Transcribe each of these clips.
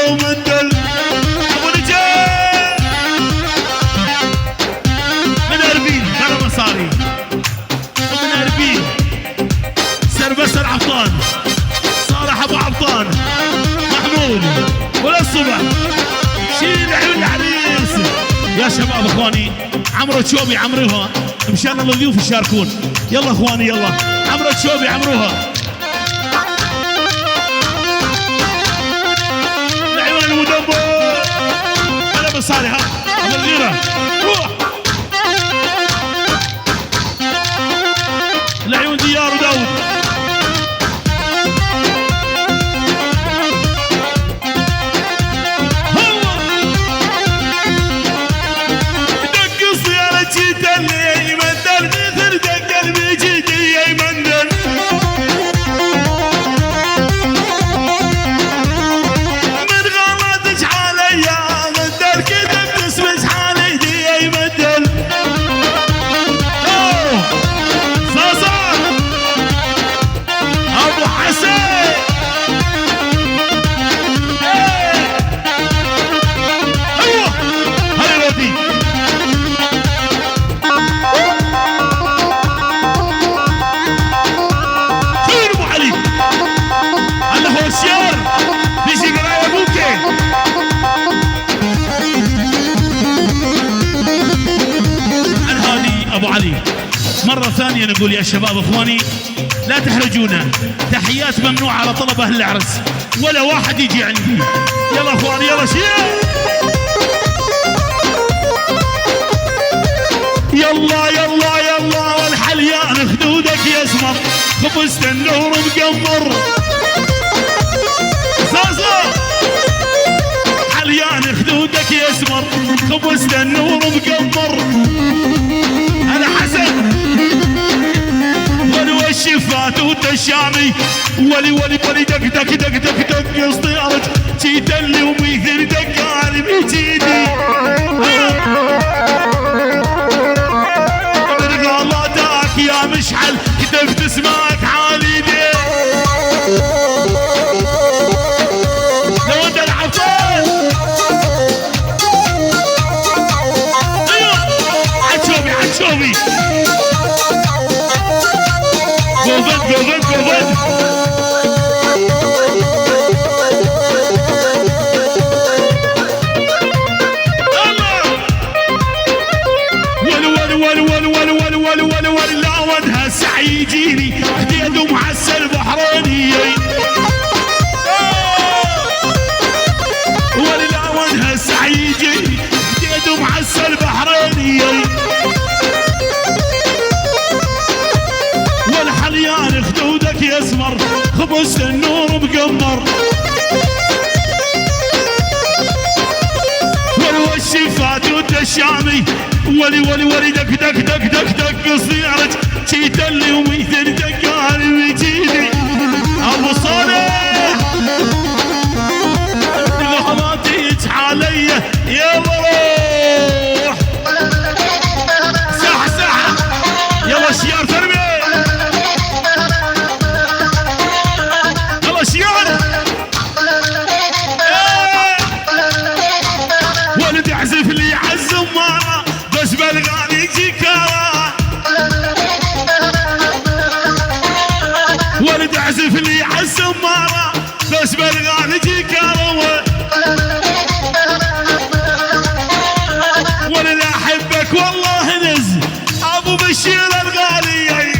ومندل ابو نجاح من اربيل بلا مصاري ومن اربيل سربس العبطان صالح ابو عبطان محمود ولا الصبح شيل عيون العريس يا شباب اخواني عمرو تشوبي عمروها مشان الضيوف يشاركون يلا اخواني يلا عمرو تشوبي عمروها العيون المدبر انا بصالح ها الغيره روح العيون ديار وداود مرة ثانية نقول يا شباب اخواني لا تحرجونا تحيات ممنوعة على طلب اهل العرس ولا واحد يجي عندي يلا اخواني يلا شيل يلا يلا يلا والحليان خدودك يسمر خبزت النور مقمر زازا حليان خدودك يسمر خبزت النور مقمر انا حسن ولي الشفات والتشامي ولي ولي ولي دق دق دق دق دق اسطيارك جيت اللي وميثر دق على بيجيني من غلطك يا مشعل كتبت اسمك عالي دي لو انت العفان عتشوبي عتشوبي جوفن جوفن جوفن ول لا ودها السعي يجيني اهديته معسل بحريني ول لا ودها السعي يجيني اهديته معسل بحريني والحليان خدودك يسمر خبزت النور مقمر والوشفات والتشامي ولي ولي ولي دق دق دق دق دق صيارك جيت اللي وميثر دق على ويجيني ابو صالح غلطيك علي يلا روح صح صح يلا شيار تربيه يلا شيار ولد يعزف لي عالزماره بس بالغالي جيكارا ولد يعزف لي عالزماره بس بالغالي جيكارا ولد احبك والله نز ابو بشير الغالي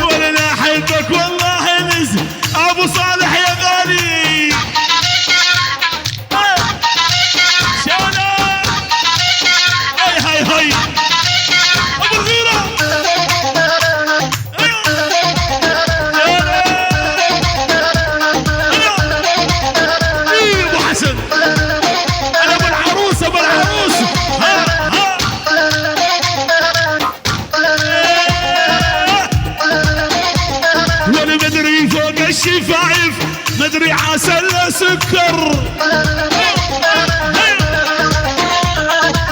ولد احبك والله نز ابو صالح يا غالي هاي ابو الغيره ابو حسن انا ابو العروس ابو العروس وانا مدري فوق الشفايف مدري عسل سكر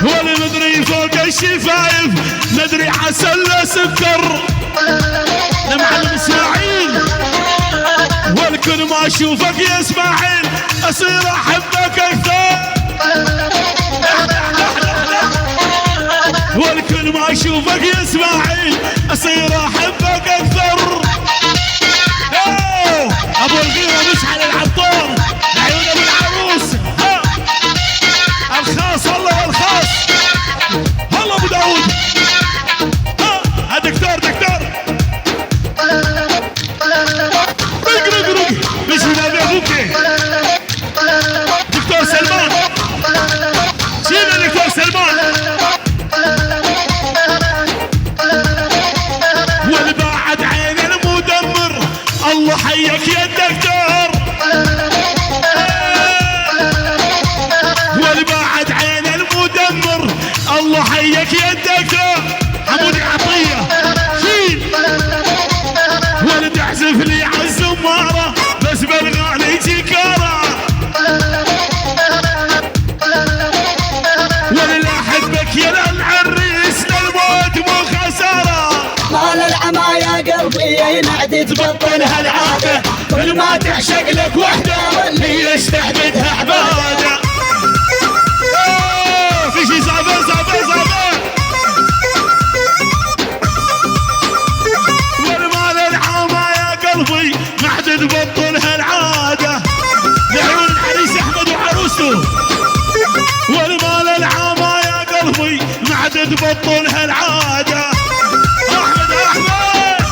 وانا مدري فوق الشفايف مدري عسل سكر لمعلم اسماعيل والكل ما اشوفك يا اسماعيل اصير احبك اكثر. والكل ما اشوفك يا اسماعيل اصير احبك اكثر. ابو الغيره مشعل العطار عيون ابو العروس. الخاص الله والخاص الله ابو داود. دكتور دكتور رق مش من ابوك دكتور سلمان. شيل دكتور سلمان. والبعد عين المدمر الله حيك يا الدكتور. والبعد عين المدمر الله حيك يا الدكتور. حمودي عطيه شيل. ولد احزف لي عالزماره بس بالغالي جيكاره. ولله احبك يا العريس للموت مو خساره. مال العما يا قلبي ينعد تبطلها العاده. كل ما تعشق لك وحده واللي يستحدثها عباده. في شي زابه زابه زابه. والمال العما يا قلبي ما حد تبطلها العاده. لعيون العريس احمد وعروسته. والمال العما يا قلبي ما حد تبطلها العاده. احمد احمد.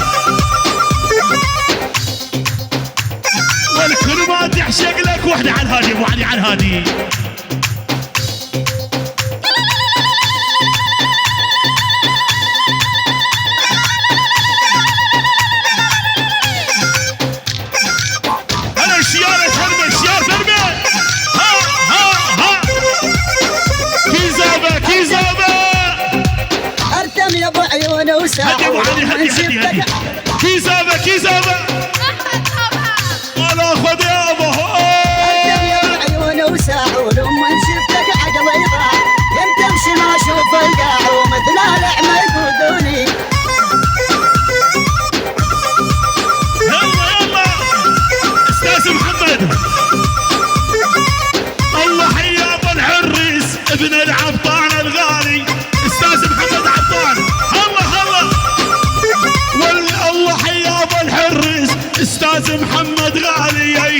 والكل ما تعشق لك وحده على الهادي. ابو علي على الهادي. انا شيارة ترمي شيار ترمي. ها ها ها. كيزابه كيزابه. ارتم يا ابو عيون وساعه. هدي ابو علي هدي هدي هدي. كيزابه كيزابه. ولا خذ يا ابو. ارتم يا ابو عيون وساعه. ولما شفتك عقلي ضاع. يم تمشي ما اشوف القاع ومثل الاعمى يقودوني. يلا يلا استاذ محمد. الله حيا ابو العريس ابن العبطان الغالي. استاذ محمد عبطان. الله الله. والله حيا ابو العريس استاذ محمد غالي.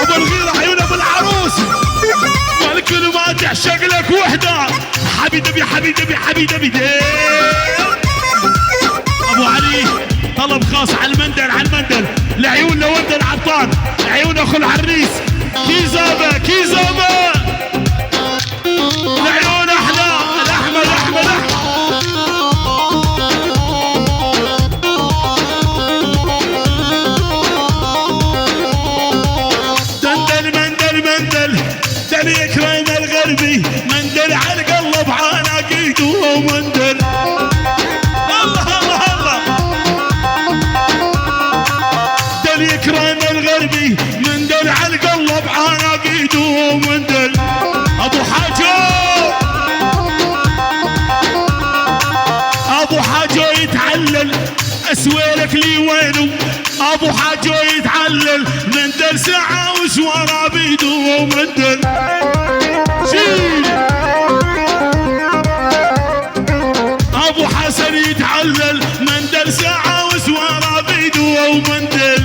ابو الغيره عيون ابو العروس. والكل ما تعشق لك وحده. حبيبي حبيبي حبيبي. ابو علي طلب خاص على المندل على المندل لعيون لوند العطار. عيون اخو العريس. كيزابه كيزابه. لعيون احلى الاحمد احمد احمد. دندل مندل مندل. دل يكرم الغربي مندل على القلب عناقيده ومندل. الله الله الله. دل يكرم الغربي مندل على القلب عناقيده ومندل. ابو حاجه ابو حاجه يتعلل اسويلك لي وينه. ابو حاجه يتعلل مندل ساعه وشواره بيده ومندل. شيل. ابو حسن يتعلل مندل ساعه وسواره بيده ومندل.